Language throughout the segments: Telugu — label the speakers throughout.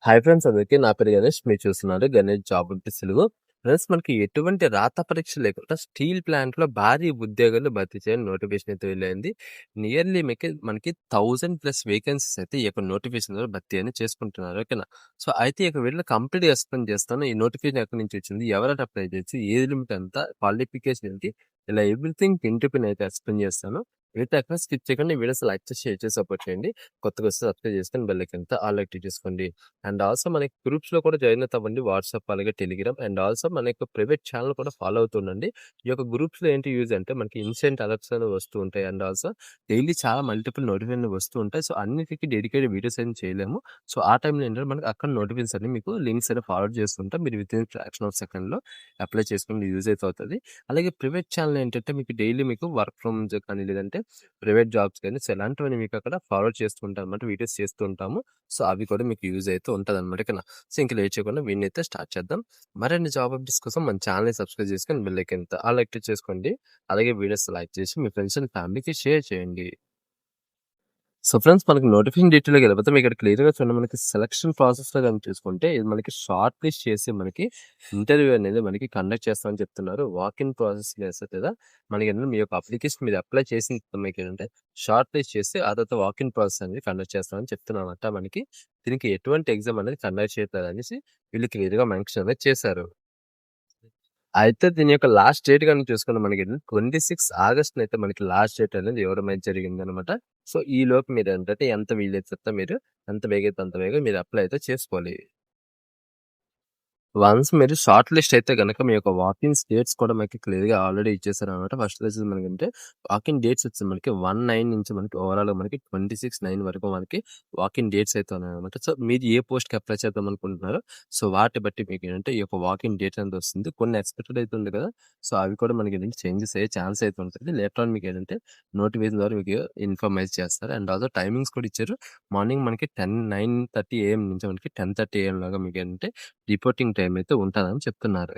Speaker 1: హాయ్ ఫ్రెండ్స్, అందరికీ నా పేరు గణేష్. మీరు చూస్తున్నారు గణేష్ జాబ్ అంటే తెలుగు. ఫ్రెండ్స్, మనకి ఎటువంటి రాత పరీక్ష లేకుండా స్టీల్ ప్లాంట్ లో భారీ ఉద్యోగాలు భర్తీ చేయని నోటిఫికేషన్ అయితే వెళ్ళింది. నియర్లీ మనకి 1000+ వేకెన్సీస్ అయితే ఈ యొక్క నోటిఫికేషన్ ద్వారా భర్తీ అని చేసుకుంటున్నారు. ఓకేనా? సో అయితే ఇక వీళ్ళు కంప్లీట్ ఎక్స్ప్లెయిన్ చేస్తాను. ఈ నోటిఫికేషన్ ఎక్కడి నుంచి వచ్చింది, ఎవరైనా అప్లై చేసి, ఏజ్ లిమిట్ ఎంత, క్వాలిఫికేషన్ ఏంటి, ఇలా ఎవ్రీథింగ్ పిన్ టు పిన్ అయితే ఎక్స్ప్లెయిన్ చేస్తాను. అయితే అక్కడ స్కిప్ చేయకుండా వీడియోస్ లైక్ చేసి షేర్ చేసి సపోర్ట్ చేయండి. కొత్తగా వస్తే సబ్స్క్రైబ్ చేసుకొని బెల్ ఐకాన్ తో ఆల్ యాక్టివ్ చేసుకోండి. అండ్ ఆల్సో మనకి గ్రూప్స్ లో కూడా జాయిన్ అవుతామండి. వాట్సాప్ అలాగే టెలిగ్రామ్. అండ్ ఆల్సో మన యొక్క ప్రైవేట్ ఛానల్ కూడా ఫాలో అవుతుండండి. ఈ యొక్క గ్రూప్స్ లో ఏంటి యూజ్ అంటే మనకి ఇన్స్టెంట్ అలర్ట్స్ అనేవి వస్తూ ఉంటాయి. అండ్ ఆల్సో డైలీ చాలా మల్టిపుల్ నోటిఫికేషన్ వస్తూ ఉంటాయి. సో అన్నిటికీ డెడికేటెడ్ వీడియోస్ ఏం చేయలేము. సో ఆ టైంలో ఏంటంటే మనకి అక్కడ నోటిఫికేషన్ అన్ని మీకు లింక్స్ అనేవి ఫార్వర్డ్ చేస్తుంటాం. మీరు with in fraction of second లో అప్లై చేసుకుని యూజ్ అయితే అవుతుంది. అలాగే ప్రైవేట్ ఛానల్ ఏంటంటే మీకు డైలీ మీకు వర్క్ ఫ్రమ్ కానీ లేదంటే ప్రైవేట్ జాబ్స్ కానీ సో ఎలాంటివన్నీ మీకు అక్కడ ఫార్వర్డ్ చేస్తూ ఉంటాం అనమాట. వీడియోస్ చేస్తూ ఉంటాము. సో అవి కూడా మీకు యూజ్ అయితే ఉంటుంది అనమాట. ఓకేనా? సో ఇంక లేట్ చేయకుండా వీడిని అయితే స్టార్ట్ చేద్దాం. మరిన్ని జాబ్ అప్డేట్స్ కోసం మన ఛానల్ సబ్స్క్రైబ్ చేసుకొని బెల్ ఐకాన్ ఆల్ యాక్టివ్ చేసుకోండి. అలాగే వీడియోస్ లైక్ చేసి మీ ఫ్రెండ్స్ అండ్ ఫ్యామిలీకి షేర్ చేయండి. సో ఫ్రెండ్స్, మనకి నోటిఫికేషన్ డీటెయిల్‌గా వెళ్ళిపోతే మీకు ఇక్కడ క్లియర్‌గా చూడండి. మనకి సెలక్షన్ ప్రాసెస్‌లో గాని చూసుకుంటే ఇది మనకి షార్ట్ లిస్ట్ చేసి మనకి ఇంటర్వ్యూ అనేది మనకి కండక్ట్ చేస్తామని చెప్తున్నారు. వాక్ ఇన్ ప్రాసెస్ చేస్తారు కదా! మనకేంటంటే మీ యొక్క అప్లికేషన్ మీరు అప్లై చేసిన తర్వాత మీకేంటంటే షార్ట్ లిస్ట్ చేసి ఆ తర్వాత వాక్ ఇన్ ప్రాసెస్ అనేది కండక్ట్ చేస్తామని చెప్తున్నారన్నమాట. మనకి దీనికి ఎటువంటి ఎగ్జామ్ అనేది కండక్ట్ చేయట్లేదు అనేసి వీళ్ళు క్లియర్‌గా మెన్షన్ అనేది చేశారు. అయితే దీని యొక్క లాస్ట్ డేట్ గనుక చూసుకుంటే మనకి 26 ఆగస్ట్‌నైతే మనకి లాస్ట్ డేట్ అనేది ఇవ్వడం అయితే జరిగిందనమాట. సో ఈ లోపు మీరేంటంటే ఎంత వీలైతే మీరు ఎంత వేగైతే అంత వేగంగా మీరు అప్లై అయితే చేసుకోవాలి. వన్స్ మీరు షార్ట్ లిస్ట్ అయితే గనక మీ యొక్క వాకిన్ డేట్స్ కూడా మనకి క్లియర్‌గా ఆల్రెడీ ఇచ్చేసారనమాట. ఫస్ట్ వచ్చేసి మనకంటే వాకిన్ డేట్స్ వచ్చి మనకి 19 నుంచి మనకి ఓవరాల్‌గా మనకి 26/9 వరకు మనకి వాకిన్ డేట్స్ అయితే ఉన్నాయన్నమాట. సో మీరు ఏ పోస్ట్‌కి అప్లై చేద్దాం అనుకుంటున్నారో సో వాటిని బట్టి మీకేంటంటే ఈ యొక్క వాకిన్ డేట్ అనేది వస్తుంది. కొన్ని ఎక్స్‌పెక్టెడ్ అయితే ఉంది కదా! సో అవి కూడా మనకేంటంటే చేంజెస్ అయ్యే ఛాన్స్ అయితే ఉంటుంది. లేటర్ ఆన్ మీకేంటంటే నోటిఫికేషన్ ద్వారా మీకు ఇన్ఫార్మ్ అయితే చేస్తారు. అండ్ ఆల్సో టైమింగ్స్ కూడా ఇచ్చారు. మార్నింగ్ మనకి 9:30 ఏఎం నుంచి మనకి 10:30 ఏఎం లాగా మీకేంటంటే రిపోర్టింగ్ టైమ్ అయితే ఉంటదని చెప్తున్నారు.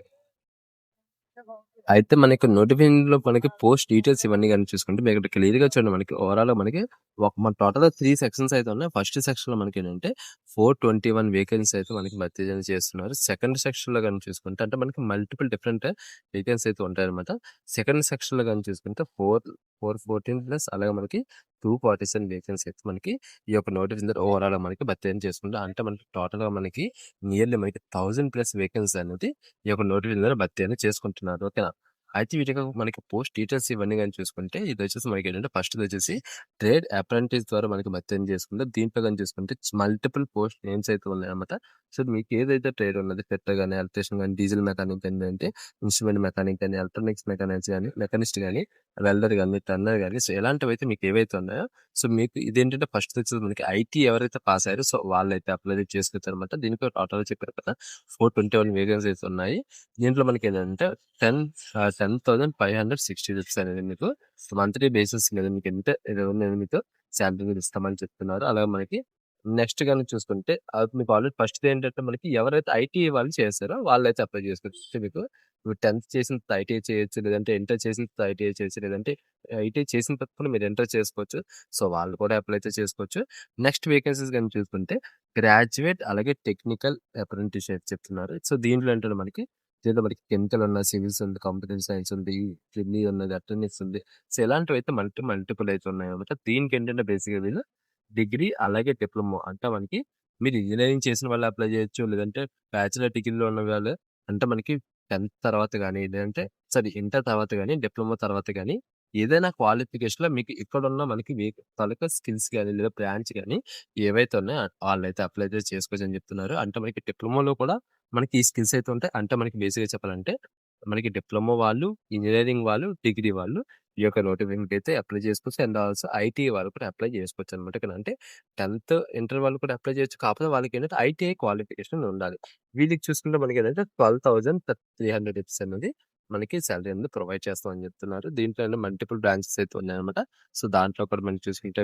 Speaker 1: అయితే మనకి నోటిఫికేషన్‌లో మనకి పోస్ట్ డీటెయిల్స్ ఇవన్నీ గాని చూసుకుంటే మీకు ఇక్కడ క్లియర్‌గా చూడండి. మనకి ఓవరాల్‌గా మనకి మన టోటల్‌గా 3 సెక్షన్స్ అయితే ఉన్నాయి. ఫస్ట్ సెక్షన్‌లో మనకేంటంటే 421 వేకెన్సీ అయితే మనకి భర్తీ అనేది చేస్తున్నారు. సెకండ్ సెక్షన్‌లో గాని చూసుకుంటే అంటే మనకి మల్టిపుల్ డిఫరెంట్ వేకెన్సీ అయితే ఉంటాయన్నమాట. సెకండ్ సెక్షన్‌లో గాని చూసుకుంటే 414 ప్లస్ అలాగే మనకి 247 వేకెన్సీ అయితే మనకి ఈ యొక్క నోటిఫికేషన్ ఓవరాల్‌గా మనకి భర్తీ చేసుకుంటాం. అంటే మనకి టోటల్‌గా మనకి నియర్లీ మనకి 1000+ వేకెన్సీ అనేది ఈ యొక్క నోటిఫికేషన్ ద్వారా భర్తీ అనేది చేసుకుంటున్నారు. ఓకేనా? అయితే వీటికి మనకి పోస్ట్ డీటెయిల్స్ ఇవన్నీ గాని చూసుకుంటే ఇదొచ్చేసి మనకేంటంటే ఫస్ట్‌దొచ్చేసి ట్రేడ్ అప్రెంటిస్ ద్వారా మనకి భర్తీ చేసుకుంటే దీంట్లో గాని చూసుకుంటే మల్టిపుల్ పోస్ట్ నేమ్స్ అయితే ఉన్నాయన్నమాట. సో మీకు ఏదైతే ట్రేడ్ ఉన్నది ఫిట్టర్ గాని, ఎలక్ట్రీషియన్ గాని, డీజిల్ మెకానిక్ ఏంటంటే ఇన్‌స్ట్రుమెంట్ మెకానిక్ గాని, ఎలక్ట్రానిక్స్ మెకానిక్స్ గాని, మెకానిస్ట్ గాని, వెల్డర్ గాని, టర్నర్ గాని సో ఇలాంటివైతే మీకు ఏవైతే ఉన్నాయో సో మీకు ఇదేంటంటే ఫస్ట్‌దొచ్చేసి మనకి ఐటీ ఎవరైతే పాస్ అయ్యారో సో వాళ్ళైతే అప్లై చేసుకోవచ్చనమాట. దీనికి టోటల్‌గా చెప్పారు కదా! 421 వేకెన్సీస్ ఉన్నాయి. దీంట్లో మనకేంటంటే 10,560 రూపీస్ అనేది మీకు మంత్లీ బేసిస్ మీద మీకంటే మీకు శాలరీ మీద ఇస్తామని చెప్తున్నారు. అలాగే మనకి నెక్స్ట్ గనుక చూసుకుంటే మీకు ఆల్రెడీ ఫస్ట్‌ది ఏంటంటే మనకి ఎవరైతే ఐటీఐ వాళ్ళు చేశారో వాళ్ళైతే అప్లై చేసుకోవచ్చు. మీకు 10th చేసిన తర్వాత ఐటీఐ చేయొచ్చు. లేదంటే ఇంటర్ చేసిన తర్వాత ఐటీఐ చేయొచ్చు. లేదంటే ఐటీఐ చేసిన తర్వాత కూడా మీరు ఇంటర్ చేసుకోవచ్చు. సో వాళ్ళు కూడా అప్లై అయితే చేసుకోవచ్చు. నెక్స్ట్ వేకెన్సీస్ గనుక చూసుకుంటే గ్రాడ్యుయేట్ అలాగే టెక్నికల్ అప్రెంటిస్‌షిప్ చెప్తున్నారు. సో దీంట్లో మనకి కెమికల్ ఉన్న, సివిల్స్ ఉంది, కంప్యూటర్ సైన్స్ ఉంది, ట్రిపుల్ ఈ ఉన్నది, అటెండెన్స్ ఉంది. సో ఇలాంటివైతే మల్టిపుల్ అయితే ఉన్నాయన్నమాట. దీనికేంటంటే బేసిక్‌గా వీళ్ళు డిగ్రీ అలాగే డిప్లొమా అంటే మనకి మీరు ఇంజినీరింగ్ చేసిన వాళ్ళు అప్లై చేయొచ్చు. లేదంటే బ్యాచిలర్ డిగ్రీలో ఉన్న వాళ్ళు అంటే మనకి 10th తర్వాత గాని, లేదంటే ఇంటర్ తర్వాత గాని, డిప్లొమా తర్వాత గాని ఏదైనా క్వాలిఫికేషన్‌లో మీకు ఇక్కడున్న మనకి తాలూకా స్కిల్స్ గాని, లేదా బ్రాంచ్ గాని ఏవైతే ఉన్నాయో ఆళ్ళైతే అప్లై అయితే చేసుకోవచ్చని చెప్తున్నారు. అంటే మనకి డిప్లొమాలో కూడా మనకి ఈ స్కిల్స్ అయితే ఉంటాయి. అంటే మనకి బేసిక్‌గా చెప్పాలంటే మనకి డిప్లొమా వాళ్ళు, ఇంజినీరింగ్ వాళ్ళు, డిగ్రీ వాళ్ళు ఈ యొక్క నోటిఫికేషన్‌కి అయితే అప్లై చేసుకోవచ్చు. అండ్ ఆల్సో ఐటీఐ వాళ్ళు కూడా అప్లై చేసుకోవచ్చనమాట. ఇక్కడ అంటే 10th, ఇంటర్ వాళ్ళు కూడా అప్లై చేయొచ్చు. కాకపోతే వాళ్ళకేంటంటే ఐటీఐ క్వాలిఫికేషన్ ఉండాలి. వీళ్ళకి చూసుకుంటే మనకేంటంటే 12,300 రూపీస్ అనేది మనకి సాలరీ అనేది ప్రొవైడ్ చేస్తామని చెప్తున్నారు. దీంట్లోనే మల్టిపుల్ బ్రాంచెస్ అయితే ఉన్నాయన్నమాట. సో దాంట్లో కూడా మనం చూసుకుంటే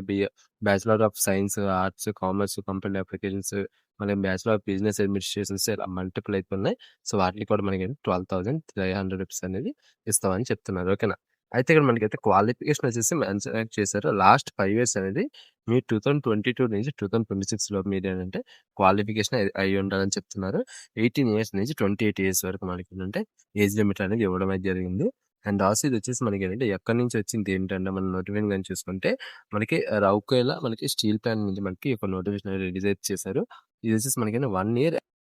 Speaker 1: bachelor of science, arts, commerce, computer applications, మళ్ళీ బ్యాచిలర్ ఆఫ్ బిజినెస్ అడ్మినిస్ట్రేషన్స్ ఇలా మల్టిపుల్ అయితే ఉన్నాయి. సో వాటికి కూడా మనకి 12,300 రూపీస్ అనేది ఇస్తామని చెప్తున్నారు. ఓకేనా? అయితే ఇక్కడ మనకైతే క్వాలిఫికేషన్ వచ్చేసి మెన్షన్ చేశారు. లాస్ట్ 5 ఇయర్స్ అనేది మీరు 2022 నుంచి 2026 లోపు మీరేంటంటే క్వాలిఫికేషన్ అయ్యి ఉండాలని చెప్తున్నారు. 18 ఇయర్స్ నుంచి 28 ఇయర్స్ వరకు మనకేంటంటే ఏజ్ లిమిట్ అనేది ఇవ్వడం అయితే జరిగింది. అండ్ ఆల్సో ఇదొచ్చేసి మనకేంటంటే ఎక్కడి నుంచి వచ్చింది ఏంటంటే మనం నోటిఫికేషన్ గాని చూసుకుంటే మనకి రౌర్కెలా మనకి స్టీల్ ప్లాంట్ నుంచి మనకి ఒక నోటిఫికేషన్ అనేది రిలీజ్ అయితే చేశారు. ఇదొచ్చేసి మనకేంటి 1 ఇయర్